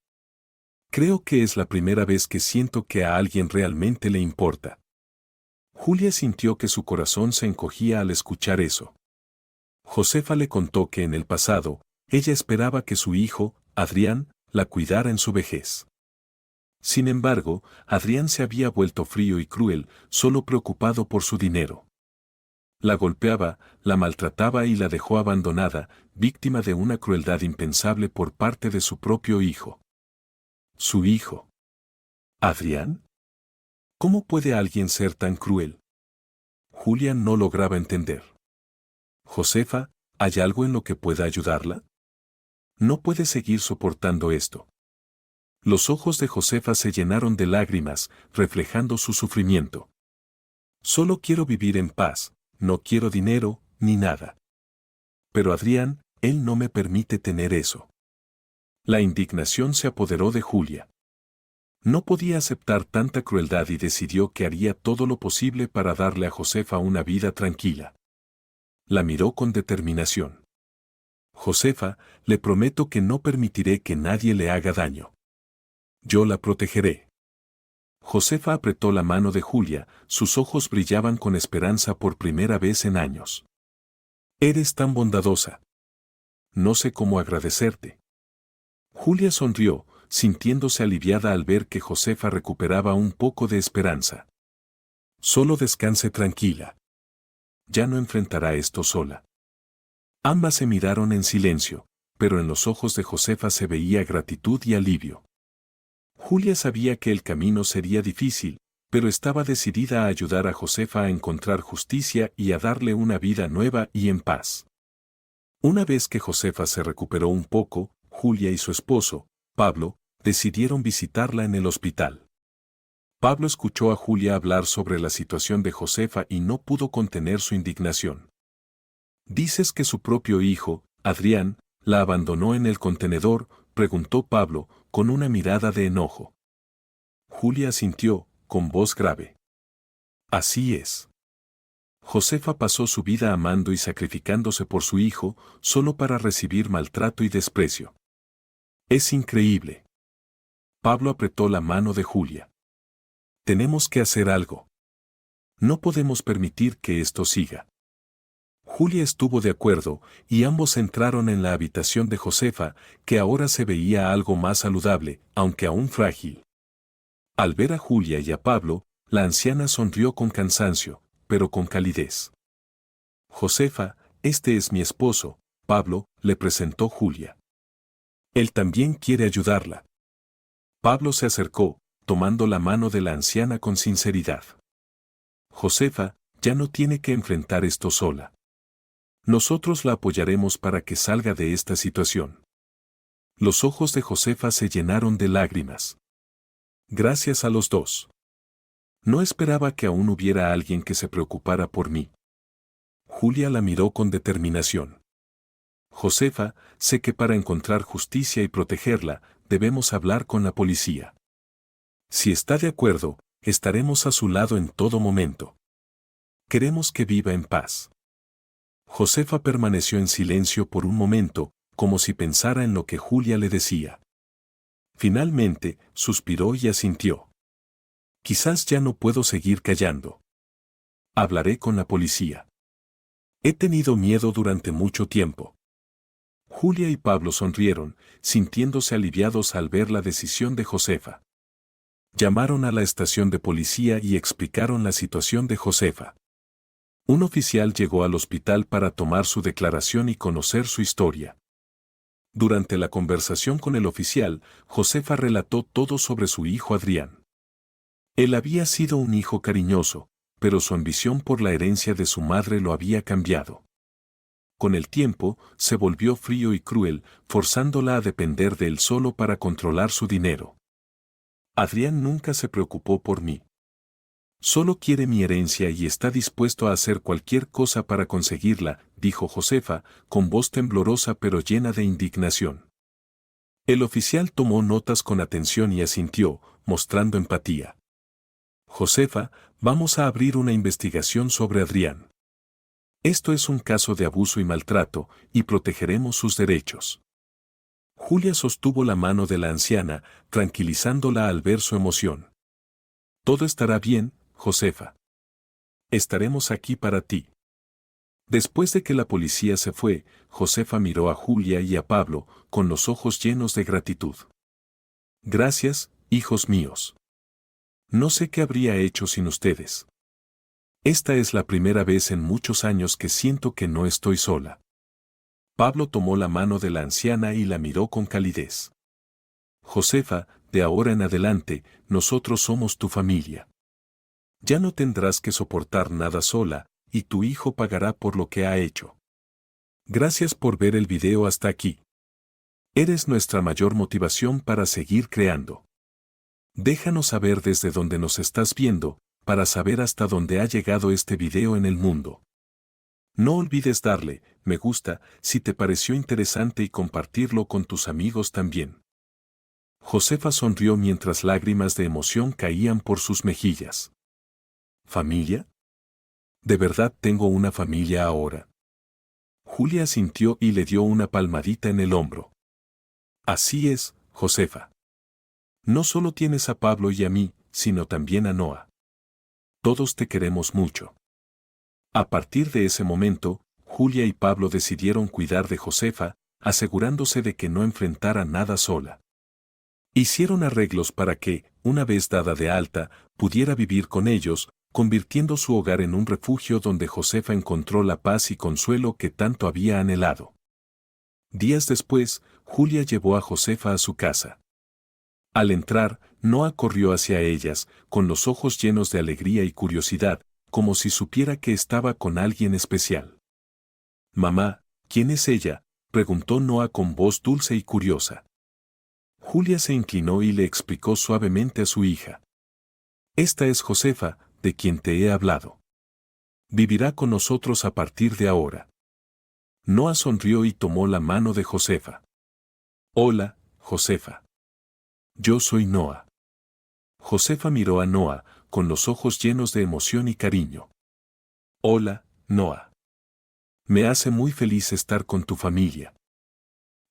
Creo que es la primera vez que siento que a alguien realmente le importa. Julia sintió que su corazón se encogía al escuchar eso. Josefa le contó que en el pasado, ella esperaba que su hijo, Adrián, la cuidara en su vejez. Sin embargo, Adrián se había vuelto frío y cruel, solo preocupado por su dinero. La golpeaba, la maltrataba y la dejó abandonada, víctima de una crueldad impensable por parte de su propio hijo. ¿Su hijo? ¿Adrián? ¿Cómo puede alguien ser tan cruel? Julia no lograba entender. Josefa, ¿hay algo en lo que pueda ayudarla? No puede seguir soportando esto. Los ojos de Josefa se llenaron de lágrimas, reflejando su sufrimiento. Solo quiero vivir en paz, no quiero dinero, ni nada. Pero Adrián, él no me permite tener eso. La indignación se apoderó de Julia. No podía aceptar tanta crueldad y decidió que haría todo lo posible para darle a Josefa una vida tranquila. La miró con determinación. Josefa, le prometo que no permitiré que nadie le haga daño. Yo la protegeré. Josefa apretó la mano de Julia, sus ojos brillaban con esperanza por primera vez en años. Eres tan bondadosa. No sé cómo agradecerte. Julia sonrió, sintiéndose aliviada al ver que Josefa recuperaba un poco de esperanza. Solo descanse tranquila. Ya no enfrentará esto sola. Ambas se miraron en silencio, pero en los ojos de Josefa se veía gratitud y alivio. Julia sabía que el camino sería difícil, pero estaba decidida a ayudar a Josefa a encontrar justicia y a darle una vida nueva y en paz. Una vez que Josefa se recuperó un poco, Julia y su esposo, Pablo, decidieron visitarla en el hospital. Pablo escuchó a Julia hablar sobre la situación de Josefa y no pudo contener su indignación. ¿Dices que su propio hijo, Adrián, la abandonó en el contenedor?, preguntó Pablo, con una mirada de enojo. Julia asintió, con voz grave. Así es. Josefa pasó su vida amando y sacrificándose por su hijo, solo para recibir maltrato y desprecio. Es increíble. Pablo apretó la mano de Julia. Tenemos que hacer algo. No podemos permitir que esto siga. Julia estuvo de acuerdo, y ambos entraron en la habitación de Josefa, que ahora se veía algo más saludable, aunque aún frágil. Al ver a Julia y a Pablo, la anciana sonrió con cansancio, pero con calidez. Josefa, este es mi esposo, Pablo, le presentó Julia. Él también quiere ayudarla. Pablo se acercó, tomando la mano de la anciana con sinceridad. Josefa, ya no tiene que enfrentar esto sola. Nosotros la apoyaremos para que salga de esta situación. Los ojos de Josefa se llenaron de lágrimas. Gracias a los dos. No esperaba que aún hubiera alguien que se preocupara por mí. Julia la miró con determinación. Josefa, sé que para encontrar justicia y protegerla, debemos hablar con la policía. Si está de acuerdo, estaremos a su lado en todo momento. Queremos que viva en paz. Josefa permaneció en silencio por un momento, como si pensara en lo que Julia le decía. Finalmente, suspiró y asintió. Quizás ya no puedo seguir callando. Hablaré con la policía. He tenido miedo durante mucho tiempo. Julia y Pablo sonrieron, sintiéndose aliviados al ver la decisión de Josefa. Llamaron a la estación de policía y explicaron la situación de Josefa. Un oficial llegó al hospital para tomar su declaración y conocer su historia. Durante la conversación con el oficial, Josefa relató todo sobre su hijo Adrián. Él había sido un hijo cariñoso, pero su ambición por la herencia de su madre lo había cambiado. Con el tiempo, se volvió frío y cruel, forzándola a depender de él solo para controlar su dinero. Adrián nunca se preocupó por mí. Solo quiere mi herencia y está dispuesto a hacer cualquier cosa para conseguirla, dijo Josefa, con voz temblorosa pero llena de indignación. El oficial tomó notas con atención y asintió, mostrando empatía. Josefa, vamos a abrir una investigación sobre Adrián. Esto es un caso de abuso y maltrato, y protegeremos sus derechos. Julia sostuvo la mano de la anciana, tranquilizándola al ver su emoción. Todo estará bien, Josefa. Estaremos aquí para ti. Después de que la policía se fue, Josefa miró a Julia y a Pablo, con los ojos llenos de gratitud. Gracias, hijos míos. No sé qué habría hecho sin ustedes. Esta es la primera vez en muchos años que siento que no estoy sola. Pablo tomó la mano de la anciana y la miró con calidez. Josefa, de ahora en adelante, nosotros somos tu familia. Ya no tendrás que soportar nada sola, y tu hijo pagará por lo que ha hecho. Gracias por ver el video hasta aquí. Eres nuestra mayor motivación para seguir creando. Déjanos saber desde dónde nos estás viendo, para saber hasta dónde ha llegado este video en el mundo. No olvides darle me gusta si te pareció interesante y compartirlo con tus amigos también. Josefa sonrió mientras lágrimas de emoción caían por sus mejillas. ¿Familia? ¿De verdad tengo una familia ahora? Julia asintió y le dio una palmadita en el hombro. Así es, Josefa. No solo tienes a Pablo y a mí, sino también a Noah. Todos te queremos mucho. A partir de ese momento, Julia y Pablo decidieron cuidar de Josefa, asegurándose de que no enfrentara nada sola. Hicieron arreglos para que, una vez dada de alta, pudiera vivir con ellos, convirtiendo su hogar en un refugio donde Josefa encontró la paz y consuelo que tanto había anhelado. Días después, Julia llevó a Josefa a su casa. Al entrar, Noa corrió hacia ellas, con los ojos llenos de alegría y curiosidad, como si supiera que estaba con alguien especial. «Mamá, ¿quién es ella?», preguntó Noa con voz dulce y curiosa. Julia se inclinó y le explicó suavemente a su hija. «Esta es Josefa, de quien te he hablado. Vivirá con nosotros a partir de ahora». Noa sonrió y tomó la mano de Josefa. «Hola, Josefa. Yo soy Noa». Josefa miró a Noa, con los ojos llenos de emoción y cariño. «Hola, Noa. Me hace muy feliz estar con tu familia».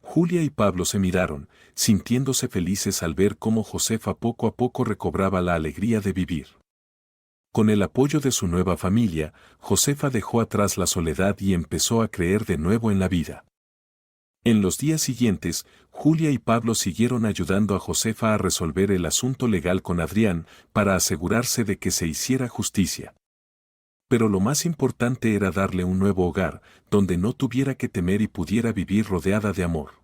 Julia y Pablo se miraron, sintiéndose felices al ver cómo Josefa poco a poco recobraba la alegría de vivir. Con el apoyo de su nueva familia, Josefa dejó atrás la soledad y empezó a creer de nuevo en la vida. En los días siguientes, Julia y Pablo siguieron ayudando a Josefa a resolver el asunto legal con Adrián para asegurarse de que se hiciera justicia. Pero lo más importante era darle un nuevo hogar, donde no tuviera que temer y pudiera vivir rodeada de amor.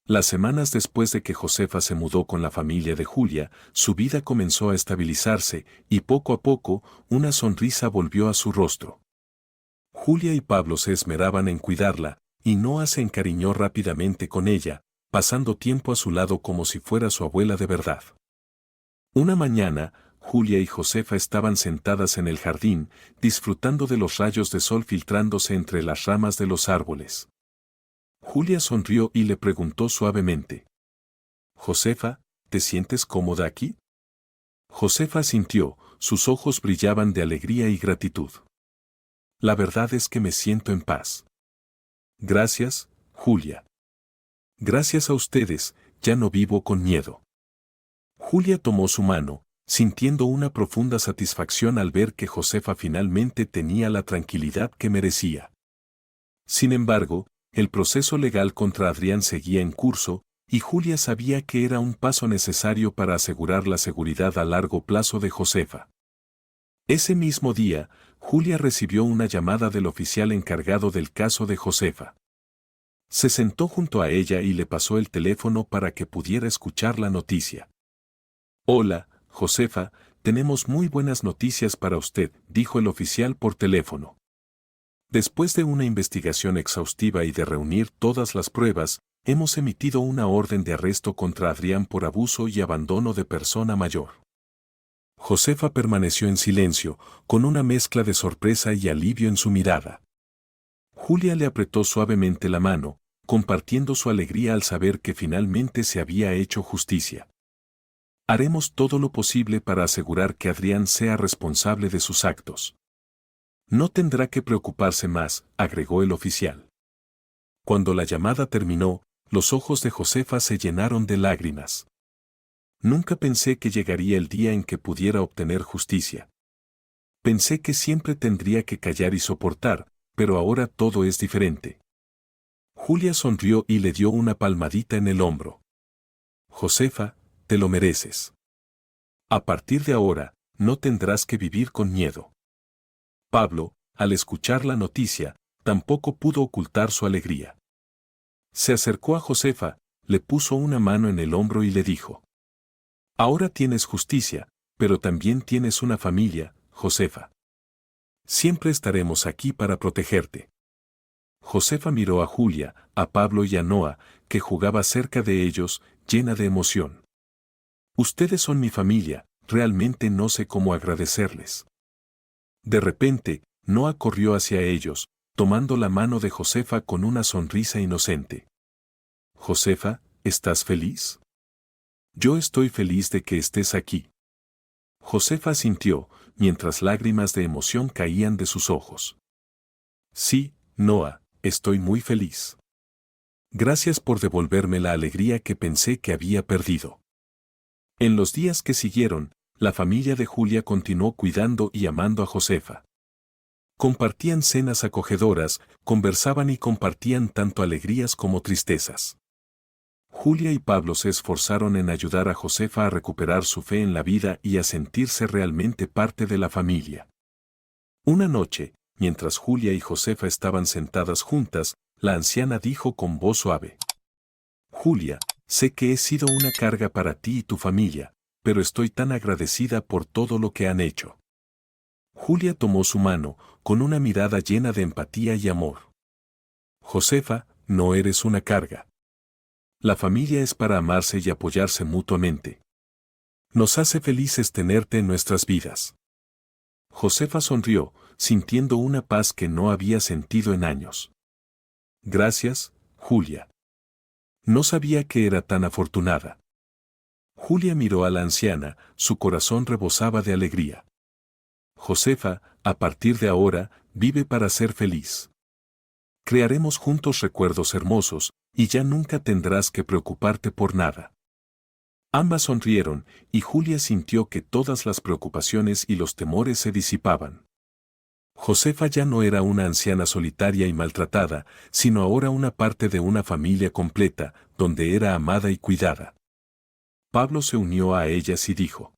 Las semanas después de que Josefa se mudó con la familia de Julia, su vida comenzó a estabilizarse y poco a poco, una sonrisa volvió a su rostro. Julia y Pablo se esmeraban en cuidarla, y Noa se encariñó rápidamente con ella, pasando tiempo a su lado como si fuera su abuela de verdad. Una mañana, Julia y Josefa estaban sentadas en el jardín, disfrutando de los rayos de sol filtrándose entre las ramas de los árboles. Julia sonrió y le preguntó suavemente: «Josefa, ¿te sientes cómoda aquí?». Josefa asintió, sus ojos brillaban de alegría y gratitud. «La verdad es que me siento en paz». «Gracias, Julia. Gracias a ustedes, ya no vivo con miedo». Julia tomó su mano, sintiendo una profunda satisfacción al ver que Josefa finalmente tenía la tranquilidad que merecía. Sin embargo, el proceso legal contra Adrián seguía en curso, y Julia sabía que era un paso necesario para asegurar la seguridad a largo plazo de Josefa. Ese mismo día, Julia recibió una llamada del oficial encargado del caso de Josefa. Se sentó junto a ella y le pasó el teléfono para que pudiera escuchar la noticia. «Hola, Josefa, tenemos muy buenas noticias para usted», dijo el oficial por teléfono. «Después de una investigación exhaustiva y de reunir todas las pruebas, hemos emitido una orden de arresto contra Adrián por abuso y abandono de persona mayor». Josefa permaneció en silencio, con una mezcla de sorpresa y alivio en su mirada. Julia le apretó suavemente la mano, compartiendo su alegría al saber que finalmente se había hecho justicia. «Haremos todo lo posible para asegurar que Adrián sea responsable de sus actos. No tendrá que preocuparse más», agregó el oficial. Cuando la llamada terminó, los ojos de Josefa se llenaron de lágrimas. «Nunca pensé que llegaría el día en que pudiera obtener justicia. Pensé que siempre tendría que callar y soportar, pero ahora todo es diferente». Julia sonrió y le dio una palmadita en el hombro. «Josefa, te lo mereces. A partir de ahora, no tendrás que vivir con miedo». Pablo, al escuchar la noticia, tampoco pudo ocultar su alegría. Se acercó a Josefa, le puso una mano en el hombro y le dijo: «Ahora tienes justicia, pero también tienes una familia, Josefa. Siempre estaremos aquí para protegerte». Josefa miró a Julia, a Pablo y a Noa, que jugaba cerca de ellos, llena de emoción. «Ustedes son mi familia, realmente no sé cómo agradecerles». De repente, Noa corrió hacia ellos, tomando la mano de Josefa con una sonrisa inocente. «Josefa, ¿estás feliz?». «Yo estoy feliz de que estés aquí». Josefa asintió, mientras lágrimas de emoción caían de sus ojos. «Sí, Noa, estoy muy feliz. Gracias por devolverme la alegría que pensé que había perdido». En los días que siguieron, la familia de Julia continuó cuidando y amando a Josefa. Compartían cenas acogedoras, conversaban y compartían tanto alegrías como tristezas. Julia y Pablo se esforzaron en ayudar a Josefa a recuperar su fe en la vida y a sentirse realmente parte de la familia. Una noche, mientras Julia y Josefa estaban sentadas juntas, la anciana dijo con voz suave: Julia, sé que he sido una carga para ti y tu familia, pero estoy tan agradecida por todo lo que han hecho. Julia tomó su mano, con una mirada llena de empatía y amor. Josefa, no eres una carga. La familia es para amarse y apoyarse mutuamente. Nos hace felices tenerte en nuestras vidas. Josefa sonrió, sintiendo una paz que no había sentido en años. Gracias, Julia. No sabía que era tan afortunada. Julia miró a la anciana, su corazón rebosaba de alegría. Josefa, a partir de ahora, vive para ser feliz. Crearemos juntos recuerdos hermosos, y ya nunca tendrás que preocuparte por nada. Ambas sonrieron, y Julia sintió que todas las preocupaciones y los temores se disipaban. Josefa ya no era una anciana solitaria y maltratada, sino ahora una parte de una familia completa, donde era amada y cuidada. Pablo se unió a ellas y dijo: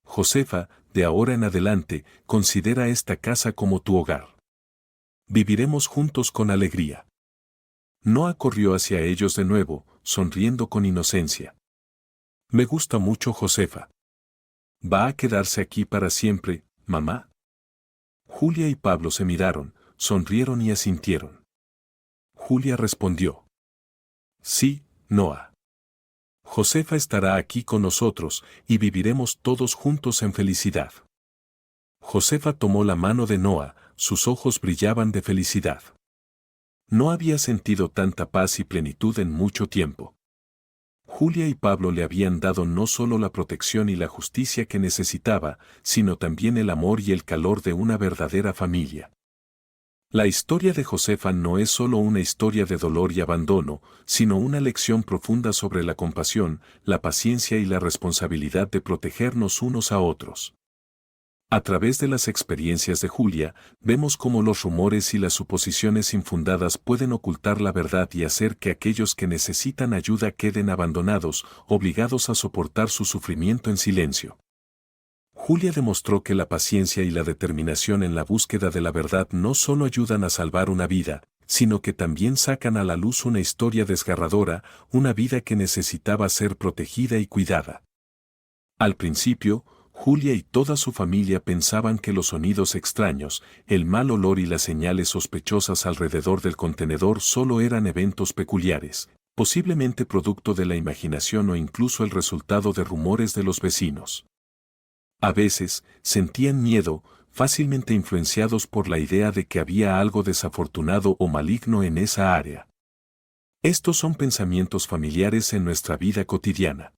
Josefa, de ahora en adelante, considera esta casa como tu hogar. Viviremos juntos con alegría. Noa corrió hacia ellos de nuevo, sonriendo con inocencia. Me gusta mucho Josefa. ¿Va a quedarse aquí para siempre, mamá? Julia y Pablo se miraron, sonrieron y asintieron. Julia respondió: Sí, Noa. Josefa estará aquí con nosotros, y viviremos todos juntos en felicidad. Josefa tomó la mano de Noa, sus ojos brillaban de felicidad. No había sentido tanta paz y plenitud en mucho tiempo. Julia y Pablo le habían dado no solo la protección y la justicia que necesitaba, sino también el amor y el calor de una verdadera familia. La historia de Josefa no es solo una historia de dolor y abandono, sino una lección profunda sobre la compasión, la paciencia y la responsabilidad de protegernos unos a otros. A través de las experiencias de Julia, vemos cómo los rumores y las suposiciones infundadas pueden ocultar la verdad y hacer que aquellos que necesitan ayuda queden abandonados, obligados a soportar su sufrimiento en silencio. Julia demostró que la paciencia y la determinación en la búsqueda de la verdad no solo ayudan a salvar una vida, sino que también sacan a la luz una historia desgarradora, una vida que necesitaba ser protegida y cuidada. Al principio, Julia y toda su familia pensaban que los sonidos extraños, el mal olor y las señales sospechosas alrededor del contenedor solo eran eventos peculiares, posiblemente producto de la imaginación o incluso el resultado de rumores de los vecinos. A veces, sentían miedo, fácilmente influenciados por la idea de que había algo desafortunado o maligno en esa área. Estos son pensamientos familiares en nuestra vida cotidiana.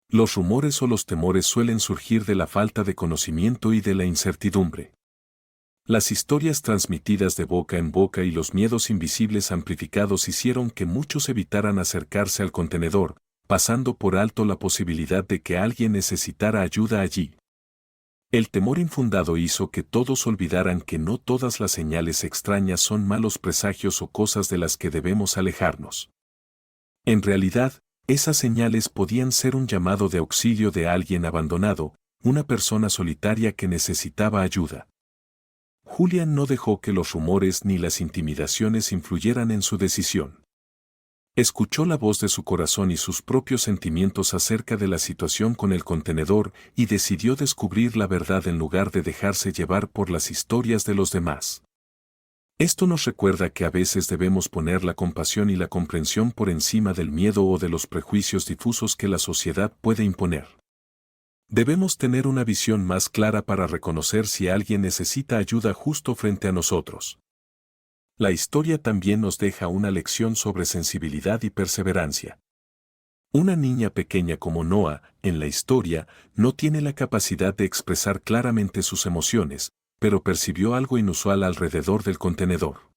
Los rumores o los temores suelen surgir de la falta de conocimiento y de la incertidumbre. Las historias transmitidas de boca en boca y los miedos invisibles amplificados hicieron que muchos evitaran acercarse al contenedor, pasando por alto la posibilidad de que alguien necesitara ayuda allí. El temor infundado hizo que todos olvidaran que no todas las señales extrañas son malos presagios o cosas de las que debemos alejarnos. En realidad, esas señales podían ser un llamado de auxilio de alguien abandonado, una persona solitaria que necesitaba ayuda. Julia no dejó que los rumores ni las intimidaciones influyeran en su decisión. Escuchó la voz de su corazón y sus propios sentimientos acerca de la situación con el contenedor y decidió descubrir la verdad en lugar de dejarse llevar por las historias de los demás. Esto nos recuerda que a veces debemos poner la compasión y la comprensión por encima del miedo o de los prejuicios difusos que la sociedad puede imponer. Debemos tener una visión más clara para reconocer si alguien necesita ayuda justo frente a nosotros. La historia también nos deja una lección sobre sensibilidad y perseverancia. Una niña pequeña como Noa, en la historia, no tiene la capacidad de expresar claramente sus emociones, pero percibió algo inusual alrededor del contenedor.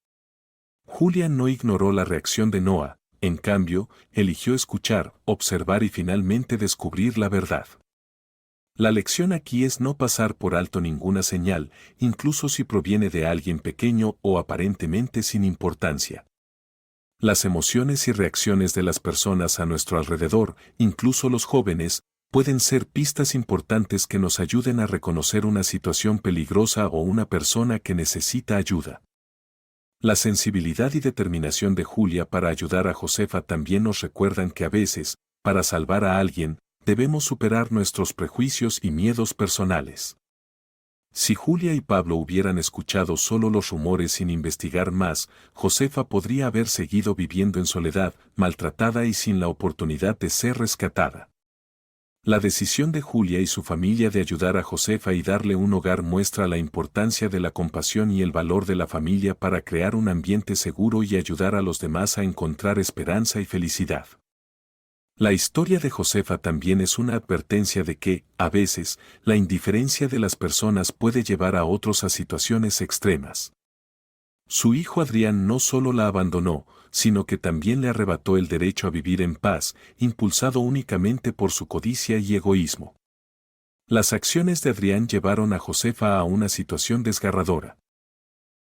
Julia no ignoró la reacción de Noa, en cambio, eligió escuchar, observar y finalmente descubrir la verdad. La lección aquí es no pasar por alto ninguna señal, incluso si proviene de alguien pequeño o aparentemente sin importancia. Las emociones y reacciones de las personas a nuestro alrededor, incluso los jóvenes, pueden ser pistas importantes que nos ayuden a reconocer una situación peligrosa o una persona que necesita ayuda. La sensibilidad y determinación de Julia para ayudar a Josefa también nos recuerdan que a veces, para salvar a alguien, debemos superar nuestros prejuicios y miedos personales. Si Julia y Pablo hubieran escuchado solo los rumores sin investigar más, Josefa podría haber seguido viviendo en soledad, maltratada y sin la oportunidad de ser rescatada. La decisión de Julia y su familia de ayudar a Josefa y darle un hogar muestra la importancia de la compasión y el valor de la familia para crear un ambiente seguro y ayudar a los demás a encontrar esperanza y felicidad. La historia de Josefa también es una advertencia de que, a veces, la indiferencia de las personas puede llevar a otros a situaciones extremas. Su hijo Adrián no solo la abandonó, sino que también le arrebató el derecho a vivir en paz, impulsado únicamente por su codicia y egoísmo. Las acciones de Adrián llevaron a Josefa a una situación desgarradora.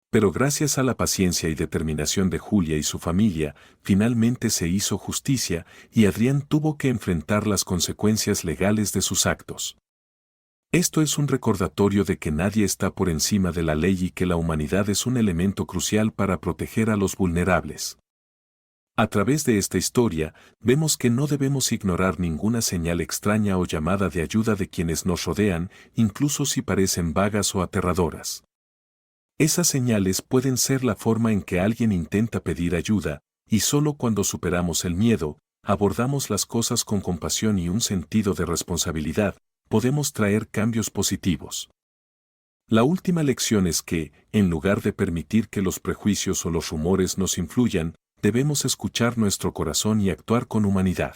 Pero gracias a la paciencia y determinación de Julia y su familia, finalmente se hizo justicia y Adrián tuvo que enfrentar las consecuencias legales de sus actos. Esto es un recordatorio de que nadie está por encima de la ley y que la humanidad es un elemento crucial para proteger a los vulnerables. A través de esta historia, vemos que no debemos ignorar ninguna señal extraña o llamada de ayuda de quienes nos rodean, incluso si parecen vagas o aterradoras. Esas señales pueden ser la forma en que alguien intenta pedir ayuda, y solo cuando superamos el miedo, abordamos las cosas con compasión y un sentido de responsabilidad, podemos traer cambios positivos. La última lección es que, en lugar de permitir que los prejuicios o los rumores nos influyan, debemos escuchar nuestro corazón y actuar con humanidad.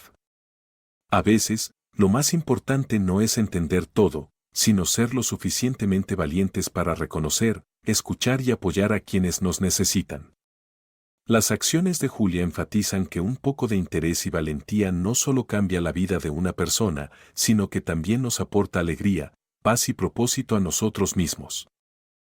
A veces, lo más importante no es entender todo, sino ser lo suficientemente valientes para reconocer, escuchar y apoyar a quienes nos necesitan. Las acciones de Julia enfatizan que un poco de interés y valentía no solo cambia la vida de una persona, sino que también nos aporta alegría, paz y propósito a nosotros mismos.